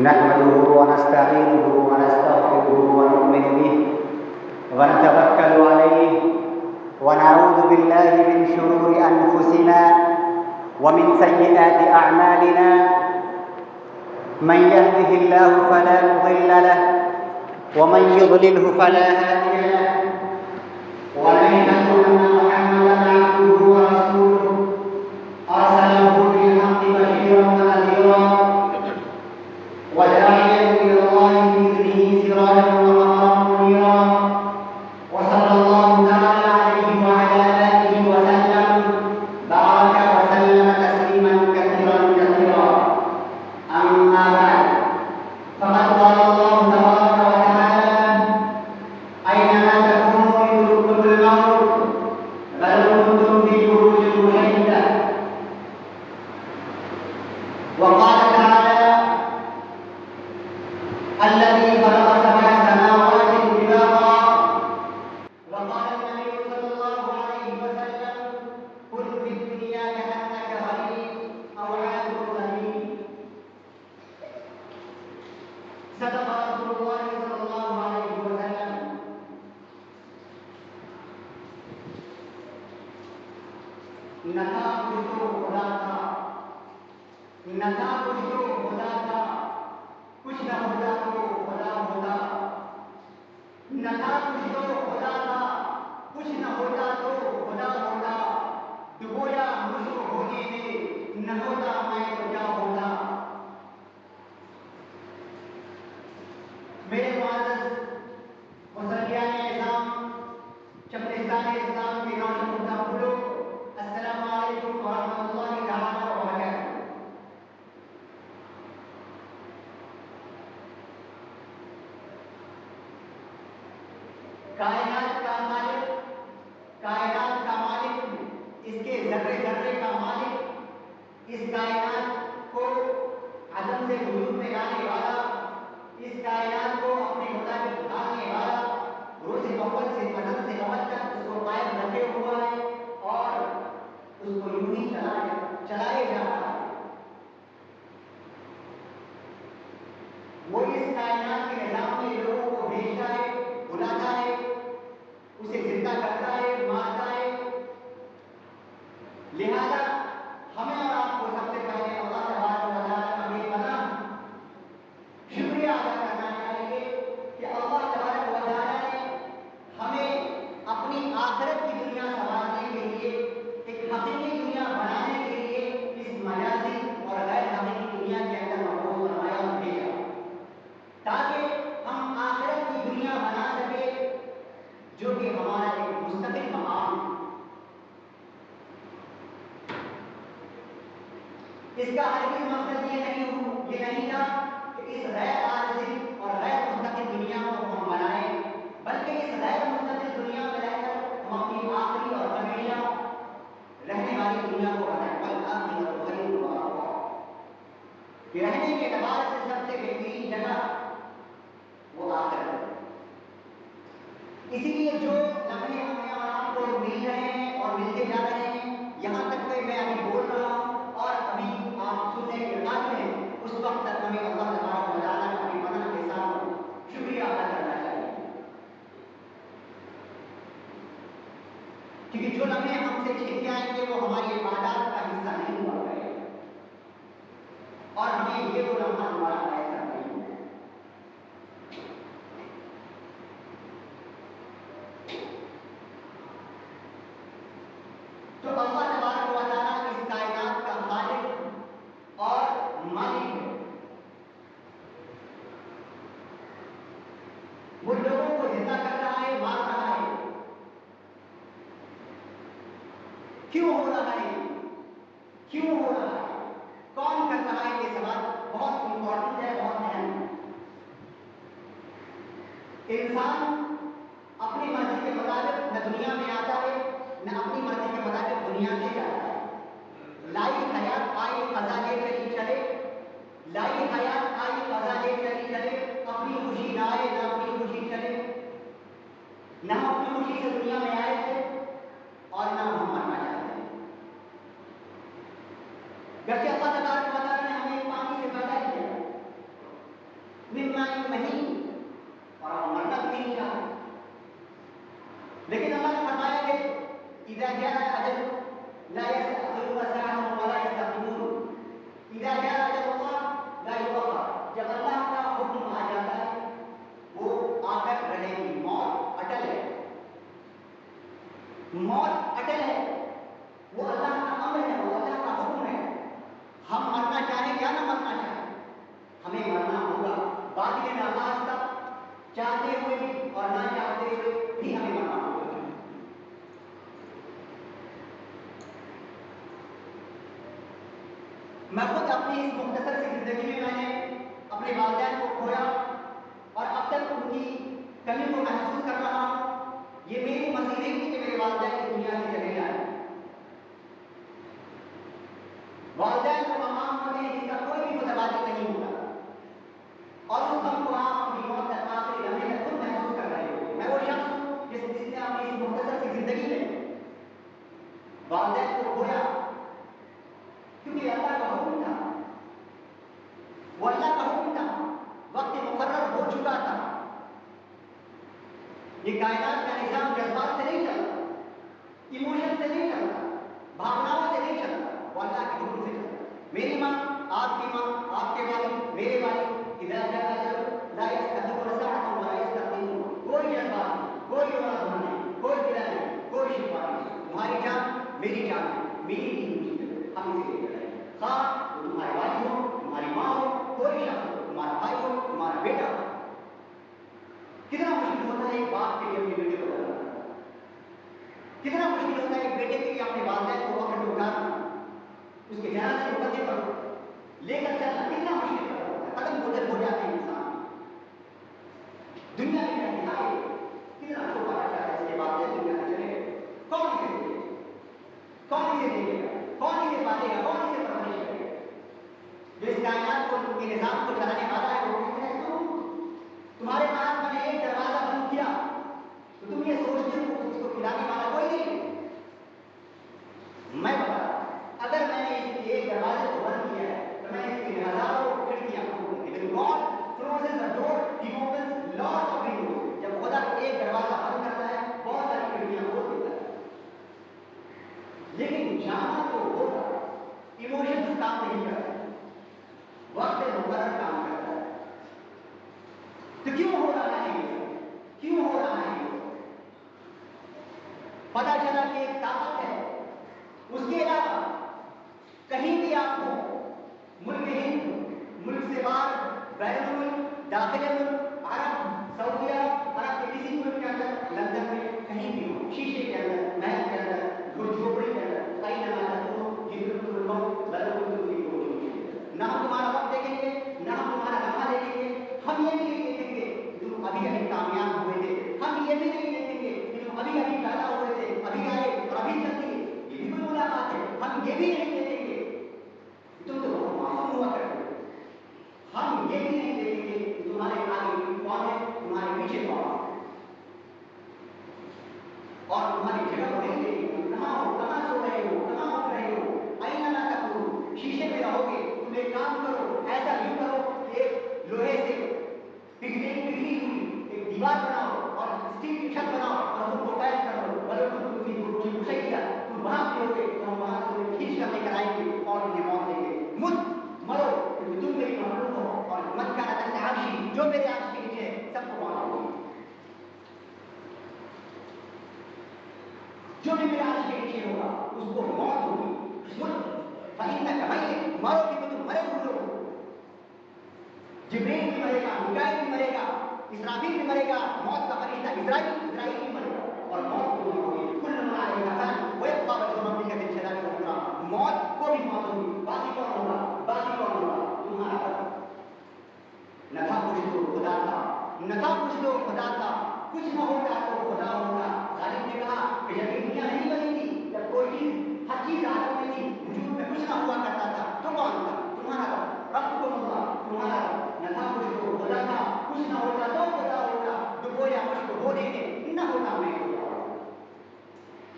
نحمده ونستعينه ونستغفره ونؤمن به ونتوكل عليه ونعوذ بالله من شرور أنفسنا ومن سيئات أعمالنا. من يهده الله فلا مضل له ومن يضلله فلا هادي له ونشهد أن محمدا عبده ورسوله أرسله بالحق بشيرا ونذيرا وداعيا إلى الله بإذنه سراجا وقمرا منيرا. وصلى الله تعالى عليه وعلى آله وسلم بارك وسلم تسليما كثيرا كثيرا. أما بعد فقد قال الله تبارك وتعالى: أينما تكونوا يدرككم الموت ولو كنتم في بروج مشيدة. وقال تعالى: الذي خلق سبع سماوات طباقا. وقال النبي صلى الله عليه وسلم: كن في الدنيا كأنك غريب أو عابر سبيل. صدق رسول الله صلى الله عليه وسلم. نہ تھا کچھ تو خدا تھا، نہ تھا کچھ تو خدا تھا، کچھ نہ ہوتا تو خدا ہوتا. نہ تھا کچھ تو خدا تھا، کچھ نہ ہوتا تو خدا ہوتا. ڈبویا مجھ کو ہونے دے، نہ ہوتا میں تو کیا ہوتا. میرے معزز مسلیان نظام، چپلستان اسلام کے نوجوان پھولوں، السلام علیکم ورحمۃ اللہ تعالیٰ وبرکاتہ. کائنات کا مالک، کائنات کا مالک، اس کے ذرے ذرے کا مالک، اس کائنات کو عدم سے وجود میں لانے والا، اس کائنات کو اپنے مطابق ڈھالنے والا، روز اول سے قدم سے اول تک اس کو قائم رکھے ہوا ہے اور اس کو یوں ہی چلائے جا رہا ہے. وہ اس کائنات کے نظام میں لوگوں کو بھیجتا ہے، بلاتا ہے، اسے زندہ کرتا ہے، مارتا ہے. لہذا ہمیں اور آپ کو سب سے پہلے اللہ تبارک و تعالیٰ کا بے پناہ شکریہ ادا کرنا چاہیے کہ اللہ تبارک و تعالیٰ نے ہمیں اپنی آخرت کی دنیا سنوارنے کے لیے، ایک حقیقی دنیا بنانے کے لیے اس مجازی اور غیر حقیقی دنیا کے اندر مبعوث فرمایا اور بھیجا تاکہ ہم آخرت کی دنیا بنا سکے جو کہ ہمارا ایک مستقل مقام ہے. اس کا ہرگز مقصد یہ نہیں تھا کہ اس غیر عارضی اور غیر مستقل دنیا کو ہم بنائیں، بلکہ اس غیر مستقل دنیا میں رہ کر ہم اپنی آخری اور ہمیشہ رہنے والی دنیا کو بنائیں. کہ رہنے کے اعتبار سے سب سے بہترین جگہ وہ آخرت ہے. اسی لیے جو لمحے ہمیں اور آپ کو مل رہے ہیں اور ملتے جا رہے ہیں، یہاں تک کہ میں ابھی بول رہا ہوں اور ابھی آپ سننے کے قابل ہیں، اس وقت تک ہمیں اللہ تبارک و تعالیٰ کا اپنی پناہ کے ساتھ شکریہ ادا کرنا چاہیے. کیونکہ جو لمحے ہم سے چھن جائیں گے وہ ہماری عبادات کا حصہ نہیں ہوا کرے اور ہمیں یہ وہ لمحہ دوبارہ ایسا نہیں ہے. تو اللہ تبارک و تعالیٰ اس کائنات کا خالق اور مالک ہے. وہ لوگوں کو زندہ کر رہا ہے، مار رہا ہے. کیوں ہو رہا ہے؟ کیوں ہو رہا ہے؟ کون کر رہا ہے؟ یہ سوال بہت امپورٹنٹ ہے، بہت اہم ہے. انسان اپنی مرضی کے مطابق نہ دنیا میں آتا ہے، نہ اپنی مرضی کے مطابق دنیا سے جاتا ہے. لائی حیات آئی قضا لے چلی چلے، لائی حیات آئی قضا لے چلی چلے. اپنی خوشی نہ آئے نہ اپنی خوشی چلے. نہ ہم اپنی خوشی سے دنیا میں آئے تھے اور نہ ہم مرنا چاہتے ہیں. گرچہ اللہ تبارک و تعالیٰ نے ہمیں پانی سے پیدا کیا، اذا جاء اجل لا يستأخرون ساعة ولا يستقدمون. اذا جاء اجل اللہ لا يؤخر. جب اللہ کا حکم آ جاتا ہے وہ آ کر رہے گی. موت اٹل ہے, موت اٹل ہے, وہ اللہ کا امر ہے, وہ اللہ کا حکم ہے. ہم مرنا چاہیں یا نہ مرنا چاہیں ہمیں مرنا ہوگا. باقی ناخواستہ چاہتے ہوئے بھی اور نہ چاہتے ہوئے بھی ہمیں مرنا ہوگا. میں خود اپنی اس مختصر سی زندگی میں نے اپنے والدین کو کھویا اور اب تک ان کی کمی کو محسوس کر رہا ہوں. یہ میری مرضی نہیں تھی کہ میرے والدین اس دنیا سے چلے جائیں. والدین کو مقام ہوتے ہیں جس کا کوئی بھی متبادل نہیں ہوتا, اور اس غم کو آپ اپنی موت تک آخری لمحے میں خود محسوس کر رہے ہو. میں وہ شخص ہوں جس نے اپنی اس مختصر سی زندگی میں والدین کو کھویا کیونکہ اللہ کا حکم تھا, وہ اللہ کا حکم تھا, وقت مقرر ہو چکا تھا. یہ کائنات کا نظام جذبات سے نہیں چلتا, ایموشن سے نہیں چلتا, بھاوناؤں سے نہیں چلتا, وہ اللہ کے حکم سے چلتا. میری ماں, آپ کی ماں, آپ کے والد, میرے والد, اذا جاء اجل لا يستأخرون ساعة ولا يستقدمون. کوئی جذبات نہیں, کوئی مراد نہیں, کوئی گلہ نہیں, کوئی شکوہ نہیں. تمہاری جان میری جان ہے, میری دین مجھے ہم اسے لے کر آئیں. خواہ وہ تمہارے والد ہو, تمہاری ماں ہو, کوئی شخص ہو, تمہارا بھائی ہو, تمہارا بیٹا ہو. کتنا مشکل ہوتا ہے ایک باپ کے لیے اپنے بیٹے کو بتانا, کتنا مشکل ہوتا ہے ایک بیٹے کے لیے اپنے والدین کو وقت اٹھانا, اس کے جنازے کو کندھے پر لے کر چلنا کتنا مشکل ہوتا ہے. قدم گزر ہو جاتے ہیں انسان. دنیا میں کہتی ہے کتنا چھوٹا بچہ ہے, اس کے والدین دنیا میں چلے گئے, کون اسے دے گا, کون اسے دے گا, کون اسے پالے گا, کون اسے پرورش کرے گا. جو اس کائنات کو, کے نظام کو چلانے والا ہے, وہ کہتے ہیں تمہارے پاس میں نے ایک دروازہ بند کیا تو تم یہ سوچتے ہو اس کو کھلانے والا کوئی نہیں. میں بتا رہا ہوں, اگر میں نے اس ایک دروازے کو بند کیا ہے تو میں اس کی ہزاروں کھڑکیاں کھولوں گی. لیکن God closes the door, he opens lots of windows. جب خدا ایک دروازہ بند کرتا ہے بہت ساری کھڑکیاں کھول دیتا ہے. لیکن جانا تو ہوگا. ایموشنز کام نہیں کرتے, وقت مقرر کام کرتا ہے. تو کیوں ہو رہا ہے یہ, کیوں ہو رہا ہے یہ؟ پتا چلا کہ ایک طاقت ہے. اس کے علاوہ کہیں بھی آپ کو ملک ہند, ملک سے باہر, بین الملک, داخل ملک, عرب, سعودی عرب, عرب کے کسی ملک کے اندر, لندن میں کہیں بھی ہو, شیشے کے اندر, محل کے اندر, جھوپڑی کے اندر, کئی نماز نہ ہم تمہارا وقت دیکھیں گے, نہ ہم تمہارا لمحہ دیکھیں گے. ہم یہ بھی نہیں دیکھیں گے کہ تم ابھی ابھی کامیاب ہوئے تھے. ہم یہ بھی نہیں دیکھیں گے کہ تم ابھی ابھی پیدا ہوئے تھے, ابھی آئے اور ابھی چل دیے. یہ بھی کوئی ملاقات ہے. ہم یہ بھی نہیں دیکھیں گے تم تو بہت معصوم ہوا کرتے. ہم یہ بھی نہیں دیکھیں گے کہ تمہارے آگے کون ہے, تمہارے پیچھے کون ہے, اور تمہاری جگہ کو نہیں دیکھیں گے. کہاں ہو, کہاں سو رہے ہو, کہاں اٹھ رہے ہو, آئینہ نہ تکو. شیشے میں رہو گے, تم ایک کام کرو, ایسا یوں کرو کہ ایک لوہے سے پگھلی ہوئی ایک دیوار بناؤ اور اسٹیل کی چھت بناؤ اور تم کو ٹائل کرو. بولو تم کی مشکل تم وہاں بھی ہوگے تو ہم وہاں سے تمہیں کھینچ کر لے کر آئیں گے اور تمہیں موت دیں گے. مت مرو کیونکہ تم میری مخلوق ہو, اور مت کا تحت عرشی, جو میرے عرش کے نیچے ہے سب کو موت ہوگی. جو بھی میرے عرش کے نیچے ہوگا اس کو موت ہوگی. مت فإنک میت, مرو کہ تم مرے ہوئے ہو. جبریل بھی مرے گا, میکائیل بھی مرے گا, اسرافیل بھی مرے گا, موت کا فرشتہ اسرائیل بھی مرے گا, اور موت کو بھی ہوگی. کل من علیہا فان ویبقى وجه ربک ذی الجلال والاکرام. موت کو بھی موت ہوگی. باقی کون ہوگا, باقی کون ہوگا, تمہارا رب. نہ تھا کچھ تو خدا تھا, نہ تھا کچھ تو خدا تھا, کچھ نہ ہوتا تو خدا ہوگا. غالب نے کہا کہ جب یہ دنیا نہیں بنی تھی, جب کوئی چیز, ہر چیز عالم میں تھی, وجود میں کچھ نہ ہوا کرتا تھا, تو کون تھا, تمہارا رب. ربکم اللہ, تمہارا رب. نہ تھا کچھ تو خدا تھا, کچھ نہ ہوتا تو خدا ہوتا. ڈبویا مجھ کو ہو دینے, نہ ہوتا میں خدا ہوتا.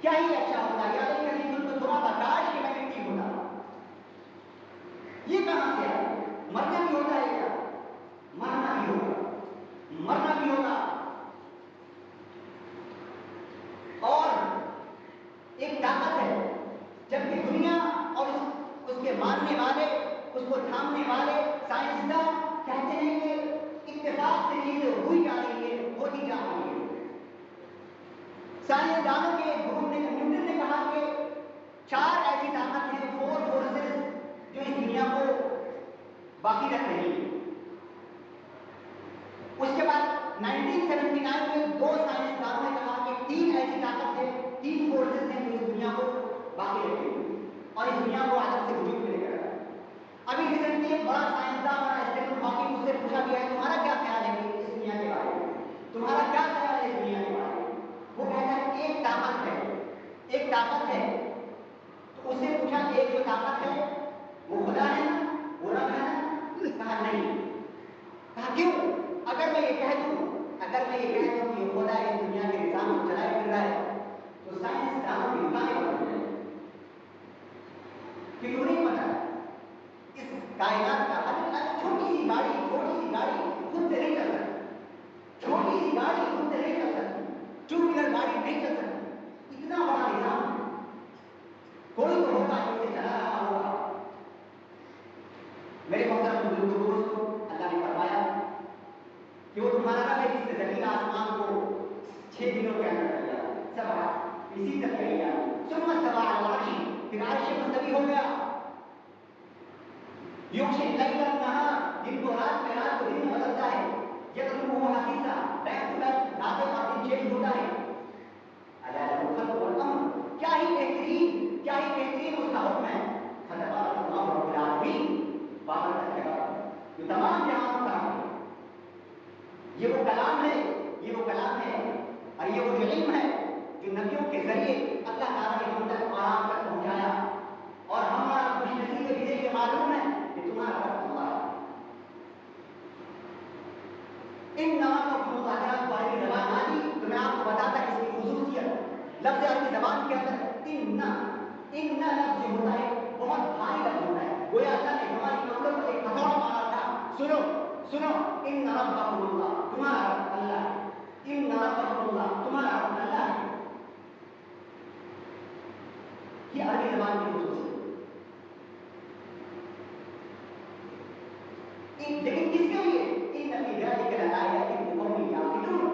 کیا ہی اچھا ہوتا, یا لیکن تم تو تھوڑا تھا, کاش کہ میں مٹی ہوتا. یہ کہاں سے آیا؟ مرنا بھی ہوتا ہے کیا, مرنا بھی ہوگا, مرنا بھی ہوگا. آیت میں دو سائنسدانوں نے کہا کہ تین ایسی طاقت ہے، تین فورسز ہیں جو اس دنیا کو باقی رکھیں گی اور اس دنیا کو عدم سے وجود میں لے کر آئے۔ ابھی ریسنٹلی ایک بڑا سائنسدان بنا اسٹیفن ہاکنگ، اس سے پوچھا گیا ہے تمہارا کیا خیال ہے اس دنیا کے بارے میں، تمہارا کیا خیال ہے اس دنیا کے بارے میں؟ وہ کہتا ہے ایک طاقت ہے، ایک طاقت ہے۔ تو اس سے پوچھا ایک جو طاقت ہے وہ خدا ہے نا، وہ رب ہے نا؟ کہا نہیں۔ کہا کیوں؟ اگر میں یہ کہہ دوں کہ خدا اس دنیا کے نظام کو چلائے پھر رہا ہے تو سائنسدانوں کی دکانیں بند ہو جائیں گی، کیوں نہیں پتا اس کائنات کا چھوٹی سی گاڑی خود سے نہیں چل سکتی، چھوٹی سی گاڑی خود سے نہیں چل سکتی، ٹو ویلر گاڑی نہیں چل سکتی، اتنا بڑا نظام کوئی تو ہوگا جو اسے چلا رہا ہوگا۔ میرے محترم بزرگوں دوستوں، اللہ نے فرمایا کہ وہ تمہارا رب ہے جس نے زمین آسمان کو 6 دنوں کے اندر کر دیا، سب اسی طرح کیا، ثم استوى على العرش، پھر عرش پر مستوی ہو گیا۔ یغشی اللیل النہار، دن کو رات میں، رات کو دن میں بدلتا ہے، یطلبہ حثیثا، بیک ٹو بیک راتیں اور دن چینج ہوتا ہے۔ الا له الخلق والامر، کیا ہی بہترین اس کا حکم ہے۔ فتبارک اللہ رب العالمین، بابرکت ہے جو تمام جہانوں کا ہے۔ یہ وہ کلام ہے اور یہ وہ علم ہے جو نبیوں کے ذریعے اللہ تعالیٰ نے ہم تک آرام تک پہنچایا، اور ہمارا خوش نصیب ہے یہ معلوم ہے کہ تمہارا رب اللہ ہے۔ ان نام اللہ عربی زبان آدھی تو میں آپ کو بتاتا اس کی خصوصیت۔ لفظ عربی زبان کے اندر ان لفظ جو ہوتا ہے بہت بھاری لفظ ہوتا ہے، گویا اللہ نے ہماری کپڑوں پر ایک ہتھوڑا مارا تھا۔ سنو ان ربکم اللہ، تمہارا رب اللہ ہے، ان ربکم اللہ، تمہارا رب اللہ ہے۔ یہ عربی زبان کی خصوصیت ہے۔ لیکن کس کے لیے؟ ان فی ذلک لآیات لقوم یعقلون،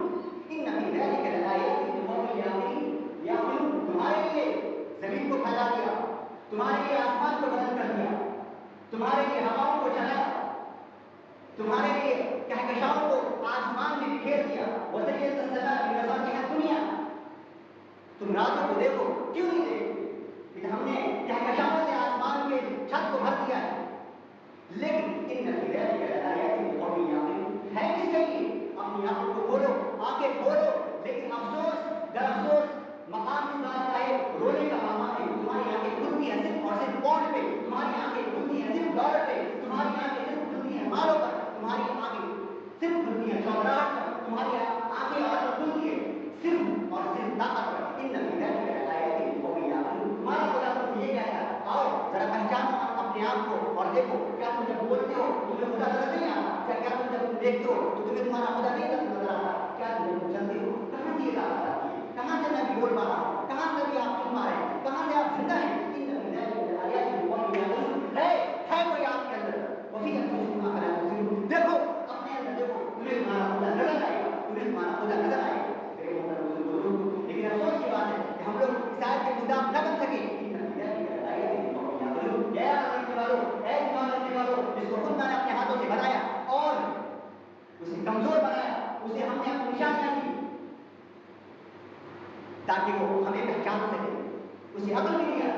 ان فی ذلک لآیات لقوم یعقلون، تمہارے لیے زمین کو پھیلا دیا، تمہارے لیے آسمان کو بدل کر دیا، تمہارے لیے ہواؤں کو چلایا، تمہارے لیے کہکشاؤں کو آسمان میں بکھیر دیا، وزیت السماء بمصابیح الدنیا۔ تم راتوں کو دیکھو، کیوں نہیں دیکھتے کہ ہم نے کہکشاؤں سے آسمان کے چھت کو بھر دیا ہے۔ لیکن ان فی ذلک لآیات لقوم یعقلون، ہے کس کے لیے؟ اپنی آنکھوں کو کھولو، آنکھیں کھولو، لیکن افسوس در افسوس مقام اس بات کا ہے، رونے کا مقام ہے، تمہاری آنکھیں کھلتی ہیں صرف اور صرف پونڈ پہ، تمہاری آنکھیں کھلتی ہیں صرف ڈالر پہ، تمہاری آنکھیں صرف کھلتی ہیں مالوں پر، تمہاری آنکھیں صرف کھلتی ہیں چودراہٹ پر، تمہاری آنکھیں اور کھلتی ہیں صرف اور صرف طاقت پر۔ ان فی ذلک لآیات لقوم یعقلون، تمہارا خدا تم سے یہ کہتا ہے آؤ ذرا پہچانو اپنے آپ کو اور دیکھو، کیا تم جب بولتے ہو تمہیں خدا نظر نہیں آتا؟ کیا تم جب دیکھتے ہو تو تمہیں تمہارا خدا نہیں نظر آتا؟ کیا تم جب چلتے ہو کہاں سے یہ طاقت آتی ہے؟ کہاں سے میں بھی بول پا رہا ہوں؟ کہاں سے بھی آپ سن پا رہے ہیں؟ کہاں سے آپ زندہ ہیں؟ ان فی ذلک لآیات لقوم یعقلون، ہے کوئی آپ کے اندر، وفی انفسکم افلا تبصرون، دیکھو اپنے اندر دیکھو، تمہیں تمہارا خدا نظر آئے گا، تمہیں تمہارا خدا نظر آئے گا۔ لیکن افسوس کی بات ہے کہ ہم لوگ اس آیت کے مصداق نہ بن سکے۔ اے ایمان رکھنے والوں، جس کو خود میں نے اپنے ہاتھوں سے بنایا اور اسے کمزور بنایا، اسے ہم نے اپنی نشانیاں دی تاکہ وہ ہمیں پہچان سکے، اسے عقل بھی دیا۔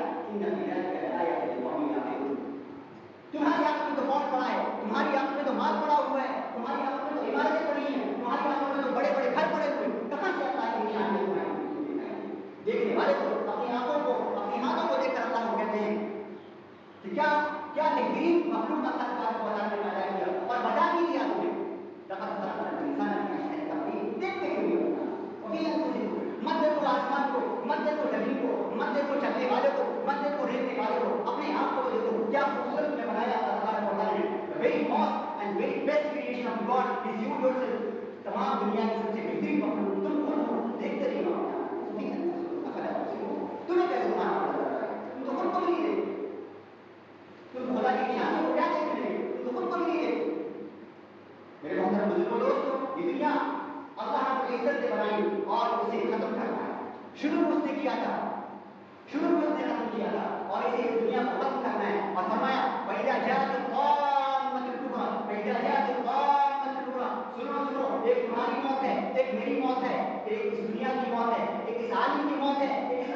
تمہاری آنکھ میں تو کون پڑا ہے؟ تمہاری آنکھ میں تو مال پڑا ہوا ہے، تمہاری آنکھ میں تو عمارتیں پڑی ہیں، تمہاری آنکھوں میں تو بڑے بڑے گھر پڑے ہوئے، کہاں سے اللہ کی نشانیاں تمہیں؟ دیکھنے والے کو اپنی آنکھوں کو، اپنی ہاتھوں کو دیکھ کر اللہ کو کہتے ہیں کہ کیا بہترین مخلوق اللہ تعالیٰ کو بتا کے پیدا کیا اور بتا بھی دیا تمہیں، لقد خلقنا الانسان فی احسن تقویم، دیکھتے کیوں نہیں ہوتا؟ وفی انفسکم، مت دیکھو آسمان کو، مت دیکھو زمین کو، مت دیکھو چلنے والے کو، مت دیکھو ریلنے والے کو، اپنے آپ کو دیکھو، کیا خوبصورت میں بنایا اللہ تبارک و تعالیٰ نے۔ Very most and very best creation of God is you your self, تمام دنیا کی سب سے بہترین مخلوق تم خود ہو، دیکھتے نہیں ہو اپنے آپ کو، وفی انفسکم افلا تبصرون، تمہیں کیسے تمہارا نظر آتا ہے؟ تم تو خود کو بھی نہیں دیکھتے، تم خدا کی نشانی کو کیا دیکھ رہے ہو؟ تم تو خود کو بھی نہیں دیکھتے۔ میرے محترم بزرگوں دوستوں، یہ دنیا اللہ رب العزت نے بنائی اور اسے ختم کرنا ہے۔ شروع اس نے کیا تھا، شروع اس نے ختم کیا تھا اور اسے اس دنیا کو ختم کرنا ہے، اور فرمایا فَإِذَا جَاءَتِ الطَّامَّةُ الْكُبْرىٰ، فَإِذَا جَاءَتِ الطَّامَّةُ الْكُبْرىٰ، سنو ایک تمہاری موت ہے، ایک میری موت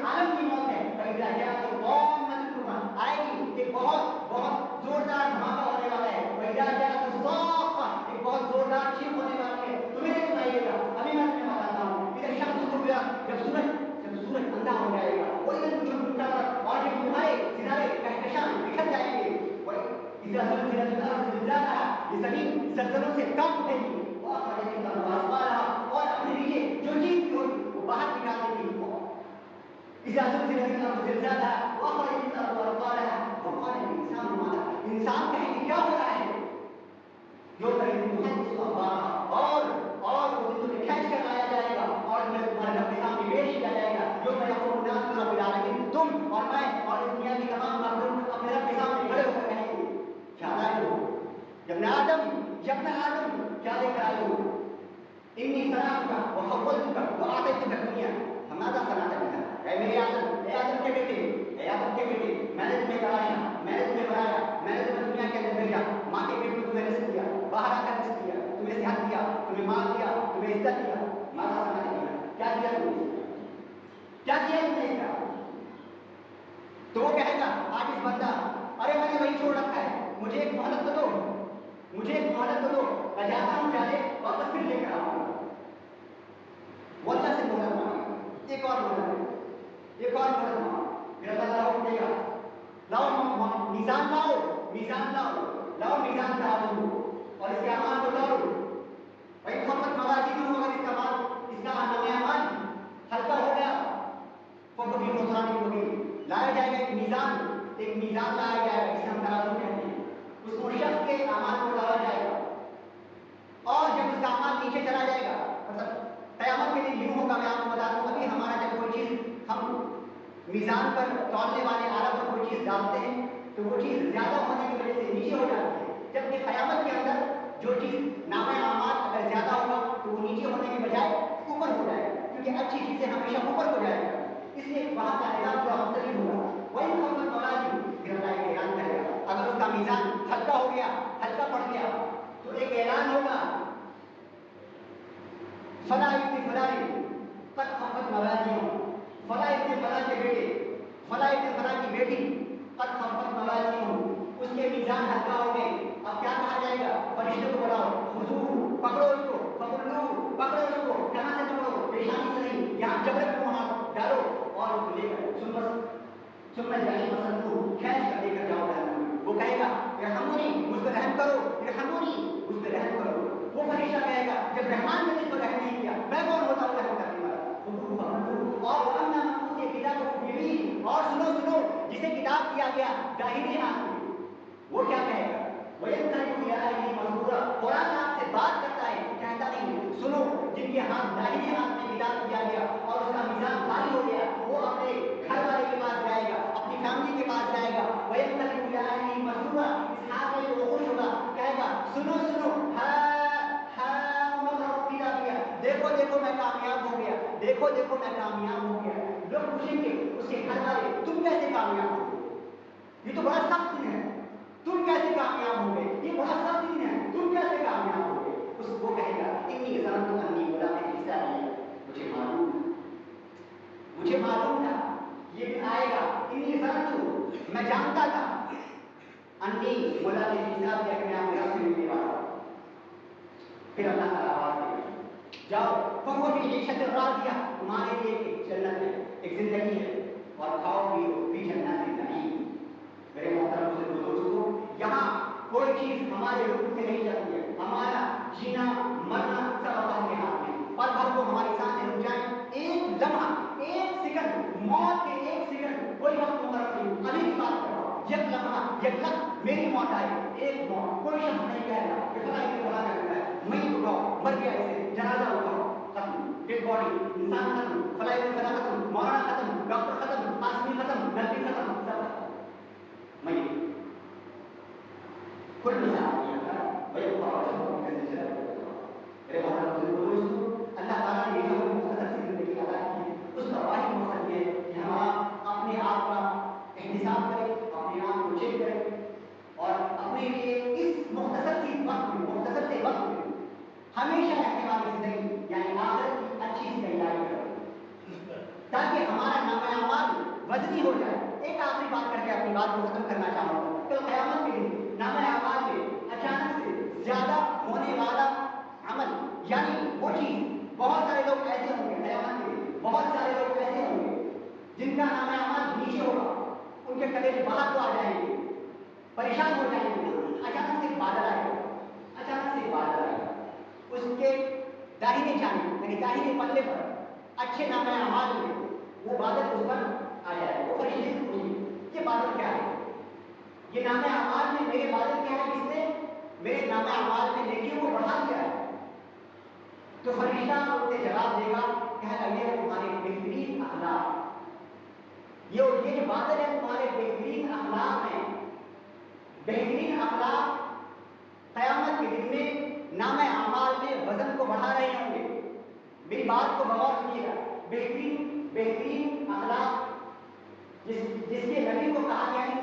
عالم کی موت ہے. فَإِذَا جَاءَتِ الطَّامَّةُ الْكُبْرىٰ آئے گی ایک بہت بہت زوردار دھماکہ ہونے والا ہے. وَإِذَا جَاءَتِ الصَّاخَّةُ ایک بہت زوردار چیخ ہونے والی ہے. تمہیں نہیں سنائیے گا. ابھی میں تمہیں بتاتا ہوں. ادھر شخص کو گیا جب سورج اندھا ہو جائے گا اور ادھر کچھ اٹھا اور یہ ستارے کہکشاں بکھر جائیں گے. اذا زلزلت الارض زلزالها یہ زمین زلزلوں سے کانپ اٹھے گی. واخرجت الارض اثقالها اور اپنے نیچے جو چیز بھی ہوگی وہ باہر نکال دے گی. اذا زلزلت الارض زلزالها واخرجت الارض اثقالها وقال الانسان ما لها انسان کہے کہ کیا ہو رہا ہے. يومئذ تحدث اخبارها اور اس دن تمہیں کھینچ کر لایا جائے گا اور تمہیں تمہارے رب کے سامنے پیش کیا جائے گا. یوم یقوم الناس لرب العالمین تم اور میں اور اس دنیا کی تمام مخلوق اپنے رب کے سامنے کھڑے ہو کر کہیں گے کیا لائے ہو یا ابن آدم کیا لے کر آئے ہو. انی صنعتک وخولتک واعطیتک الدنیا ہمارا صنعت ہے. اے میرے آدم کے بیٹے میں نے تمہیں تراشا, میں نے تمہیں بنایا, میں نے تمہیں دنیا کے اندر بھیجا. ماں کے پیٹ میں تمہیں رزق دیا, باہر آ کر رزق دیا, تمہیں صحت دیا, تمہیں مال دیا, تمہیں عزت دیا. ماذا صنعت کیا دیا تم نے, کیا کیا تم نے اس کا. تو وہ کہے گا آج اس بندہ ارے میں نے وہی چھوڑ رکھا ہے, مجھے ایک مہلت تو دو, میں جاتا ہوں پہلے واپس پھر لے کر آؤں گا. وہ اللہ سے مہلت مانگے, ایک اور مہلت پھر اللہ تعالیٰ کو کہے گا لاؤ میزان لاؤ اور اس کے اعمال کو لاؤ. بھائی محمد موازی ہوں اگر اس کا اعمال ہلکا ہو گیا فقیر مسلمان کی لایا جائے گا ایک میزان لایا جائے گا جسے ہم ترازو کہتے ہیں. اس شخص کے اعمال کو ڈالا جائے گا اور جب اس کا اعمال نیچے چلا جائے گا, مطلب قیامت کے دن یوں ہوگا. میں آپ کو بتا دوں ابھی ہمارا جب کوئی چیز ہم میزان پر تولنے والے آلہ پر کوئی چیز ڈالتے ہیں تو وہ چیز زیادہ ہونے کی وجہ سے نیچے ہو جاتی ہے, جبکہ قیامت کے اندر جو چیز نام اعمال اگر زیادہ ہوگا تو وہ نیچے ہونے کے بجائے اوپر ہو جائے گا, کیونکہ اچھی چیزیں ہمیشہ اوپر ہو جائے گا. اس لیے وہاں کا نظام تھوڑا مختلف ہوگا. وہی محمد موازی پھر اللہ ایک اعلان کرے گا. اگر اس کا میزان ہلکا ہو گیا, ہلکا پڑ گیا تو ایک اعلان ہوگا فلاں ابن فلاں قد خفت موازینہ, فلاں ابن فلاں کے بیٹے, فلاں ابن فلاں کی بیٹی قد خفت موازینہ, اس کے میزان ہلکا ہو گئے. اب کیا کہا جائے گا, فرشتے کو بلاؤ, خذوہ پکڑو اس کو, فغلوہ پکڑو اس کو, کہاں سے پکڑو, پیشانی سے نہیں, یہاں جبڑے کو وہاں ڈالو اور اس کو لے کر سنت جہنم صلوہ کھینچ کر لے کر جاؤ جہنم. وہ کہے گا ارحمونی, مجھ پر رحم کرو, ارحمونی, مجھ پر رحم کرو. وہ فرشتہ کہے گا جب رحمان نے مجھ پر رحم نہیں کیا میں کون ہوتا ہوں رحم کرنے والا. اور امنا محفوظ کتاب بیمین, اور سنو جسے کتاب دیا گیا داہنے ہاتھ میں, وہ کیا کہے گا وَيَنْتَهِبُ إِلَىٰ مَنْصُورًا. قرآن آپ سے بات کرتا ہے, کہتا نہیں سنو جن کے ہاتھ داہنے ہاتھ میں کتاب دیا گیا اور اس کا میزان خالی ہو گیا, وہ اپنے گھر والے کے پاس جائے گا, اپنی فیملی کے پاس جائے گا. وَيَنْتَهِبُ إِلَىٰ مَنْصُورًا, اس ہاتھ میں وہ خوش ہوگا, کہے گا سنو دیکھو میں کامیاب ہو گیا, دیکھو میں کامیاب ہو گیا. لوگ پوچھیں گے اس کے گھر والے تم کیسے کامیاب ہو گئے, یہ تو بڑا سخت دن ہے, تم کیسے کامیاب ہو گئے, یہ بڑا سخت دن ہے, تم کیسے کامیاب ہو گئے. اس کو کہے گا اتنی ظننت انی ملاق حسابی, مجھے معلوم تھا یہ دن آئے گا. اتنی ظننت, میں جانتا تھا, انی ملاق حسابی, کہ میں اپنے رب سے ملنے والا ہوں. پھر اللہ تعالیٰ آواز دے گا جاؤ فہو فی عیشۃ راضیہ, تمہارے لیے ایک جنت ہے, ایک زندگی ہے, اور کھاؤ پیو فی جنات النعیم. میرے محترم دوستو, یہاں کوئی چیز ہمارے حکم سے نہیں چلتی ہے. ہمارا جینا مرنا سب اللہ کے ہاتھ میں. اور ہر کو ہماری سانسیں رک جائیں, ایک لمحہ, ایک سیکنڈ, موت کے ایک سیکنڈ کوئی وقت مقرر نہیں. ابھی کی بات کر رہا ہوں, یک لمحہ, یک لمحہ میری موت آئی, ایک موت, کوئی شخص نہیں کہے گا کہ فلاں یہ فلاں کرتا ہے, میں اٹھاؤ, مر گیا اسے, جنازہ اٹھاؤ, ختم, ڈیڈ باڈی, انسان ختم, فلاں یہ فلاں ختم, مولانا ختم, ڈاکٹر ختم, آسمی ختم, نبی ختم, سب ختم. میں کل اللہ تعالیٰ نے جو مختصر سی زندگی عطا کی ہے اس کا واحد مقصد یہ ہے کہ ہم اپنے آپ کا احتساب کریں, اپنے آپ کو چیک کریں اور اپنے لیے اس مختصر سے وقت میں ہمیشہ رہنے والی زندگی یعنی آخرت کی اچھی سی تیاری کریں, تاکہ ہمارا نام اعمال جن کا نام اعمال نیچے ہوگا ان کے کلیجے باہر کو آ جائیں گے، پریشان ہو جائیں گے. اچانک سے بادل آئے گا، اچانک سے بادل آئے گا، اس کے داہنے جانب یعنی داہنے پلے پر اچھے نام اعمال میں وہ بادل اس پر آ جائے گا. وہ فرشتے سے پوچھیں گے یہ بادل کیا ہے، یہ نام اعمال میں میرے بادل کیا ہے جس نے میرے نام اعمال میں نیکیوں کو بڑھا دیا ہے. تو فرشتہ ان سے جواب دے گا کہے گا یہ تمہارے بہترین اخلاق، یہ جو بادل ہے تمہارے بہترین اخلاق ہیں. بہترین اخلاق قیامت کے دن میں نام اعمال میں وزن کو بڑھا رہے ہوں گے. میری بات کو غور سنیے گا. بہترین اخلاق جس کے نبی کو کہا گیا ہے کہ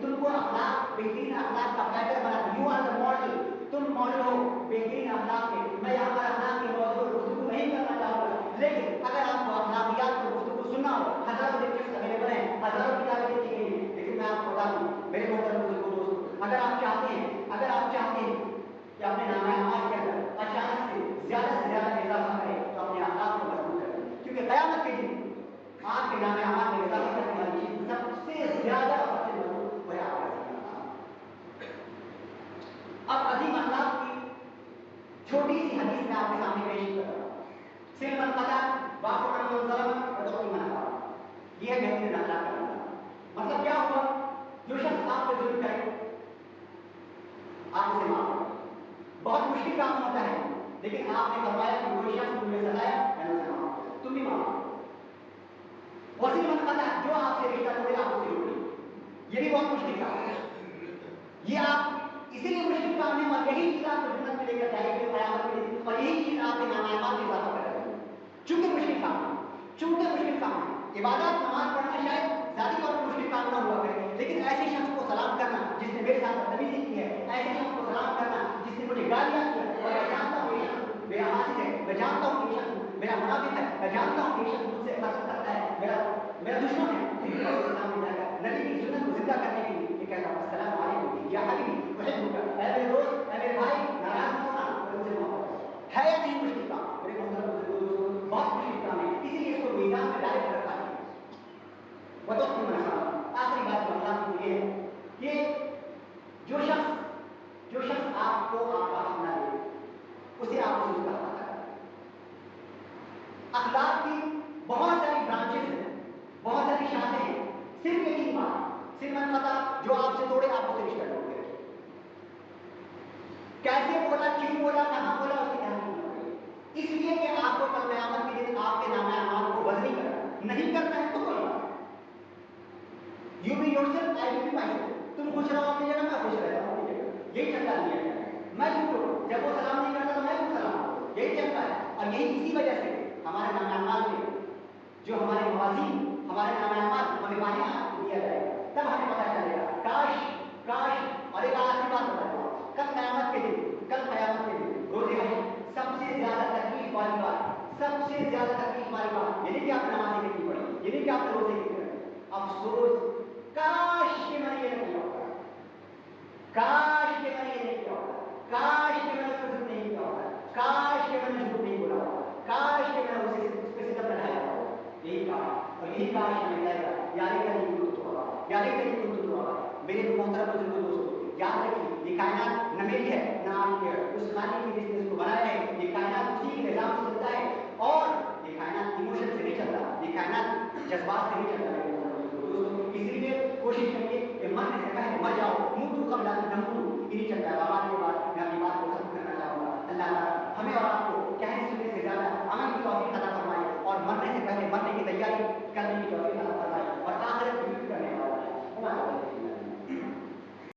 تم کو اخلاق بہترین اخلاق کا پیٹرن بنا دو. یو آر دا ماڈل، تم ماڈل ہو بہترین اخلاق کے. میں یہاں پر اخلاق کے موضوع پر گفتگو نہیں کرنا چاہوں گا، لیکن اگر آپ کو اخلاقیات پر گفتگو سننا ہو ہزاروں لیکچرز اویلیبل ہیں، ہزاروں کتابیں لکھی گئی ہیں. لیکن میں آپ کو بتا دوں میرے محترم بزرگوں دوستوں، اگر آپ چاہتے ہیں کہ اپنے نام اعمال کے اندر اچانک سے زیادہ اضافہ کریں تو اپنے اخلاق کو مضبوط کریں. کیونکہ قیامت کے دن آپ کے نام اعمال میں اضافہ کرنے والی چیز سب سے زیادہ مضبوط وہ ہے آپ کا عظیم اخلاق. اب عظیم اخلاق کی چھوٹی سی حدیث میں آپ کے سامنے پیش کر رہا ہوں. صرف القدر واقع عن ظلم ودعو من خاف. یہ ہے بہترین اخلاق کا نام. مطلب کیا ہوا، جو شخص آپ پہ ظلم کرے آپ اسے معاف کریں. بہت مشکل کام ہوتا ہے لیکن آپ نے فرمایا کہ کوئی شخص مجھے ستایا میں نے اسے معاف کیا، تم بھی معاف کرو. وسیع منقطع جو آپ سے رشتہ توڑے آپ اسے جوڑیں. یہ بھی بہت مشکل کام ہے. یہ آپ اسی لیے مشکل کام ہے اور یہی چیز آپ کو جنت میں لے کر جائے گی قیامت کے دن، اور یہی چیز آپ کے نام اعمال میں اضافہ کرے گی. چونکہ مشکل کام ہے. عبادات نماز پڑھنا شاید ذاتی طور پر مشکل کام نہ ہوا کرے، لیکن ایسے شخص کو سلام کرنا جس نے میرے ساتھ بدتمیزی کی ہے، ایسے شخص کو سلام کرنا جس نے مجھے گالیاں کی ہے، اور میں جانتا ہوں یہ شخص میرا عاصی ہے، میں جانتا ہوں یہ شخص میرا منافق ہے، میں جانتا ہوں یہ شخص مجھ سے حسد کرتا ہے، میرا دشمن ہے. نبی کی سنت کو زندہ کرنے کے لیے یہ کہتا ہوں السلام علیکم یا حبیبی احبک، اے میرے دوست اے میرے بھائی ناراض نہ ہونا، میں تم سے محبت ہے. یا نہیں مشکل کام میرے محترم دوستوں، بہت مشکل کام ہے. اسی لیے اس کو میزان میں ڈائریکٹ رکھا ہے. وضو کی مناسبت آخری بات جو اللہ کی یہ ہے کہ جو شخص آپ کو آپ کا حق نہ دے اسے آپ اس کا حق کریں. اخلاق کی بہت ساری برانچز ہیں، بہت ساری شاخیں ہیں. صرف ایک ہی بات، صرف منقطع جو آپ سے توڑے آپ اسے رشتہ توڑ دیں. کیسے بولا، کیوں بولا، کہاں بولا، اس کی اہمیت نہ ہوئی. اس لیے کہ آپ کو کل قیامت کے دن آپ کے نام اعمال کو وزنی کرنا نہیں کرتا ہے تو کوئی بات. You be yourself, I will be myself. تم خوش رہو اپنی جگہ، میں خوش رہتا ہوں اپنی جگہ. یہی چلتا دنیا میں. میں جھوٹ ہوں، جب وہ سلام نہیں کرتا تو میں کیوں سلام کروں. یہی چلتا ہے. اور یہی اسی وجہ سے ہمارے نام اعمال میں جو ہمارے موازین، ہمارے نام اعمال ہمیں بائیں ہاتھ دیا جائے گا تب ہمیں پتہ چلے گا. کاش اور ایک آخری بات بتا دوں، کل قیامت کے دن روز حشر سب سے زیادہ تکلیف والی بات یہ نہیں کہ آپ نے نمازیں کتنی پڑھی، یہ نہیں کہ آپ نے روزے کتنے پڑھے. افسوس کاش کہ میں نے یہ نہیں کیا ہوتا، کاش کہ میں نے یہ نہیں کیا ہوتا، کاش کہ میں نے قسم نہیں کیا ہوتا، کاش کہ میں نے جھوٹ نہیں بولا ہوتا، کاش کہ میں نے اس پہ ستم لگایا ہوتا. یہی کاش اور یہی کاش ہمیں جائے گا. میرے محترم بزرگوں دوستوں، یاد رکھیے یہ کائنات نہ میری ہے نہ آپ کی ہے، اس خالق کی جس نے اس کو بنایا ہے. یہ کائنات اسی نظام سے چلتا ہے اور یہ کائنات ایموشن سے نہیں چلتا، یہ کائنات جذبات سے نہیں چلتا. اس لیے کوشش کریے کہ مرنے سے پہلے مر جاؤ. منہ تو قبل تموتوا. یہ نہیں چلتا ہے. کے بعد میں اپنی بات کو ختم کرنا چاہوں گا. اللہ تعالیٰ ہمیں اور آپ کو کہنے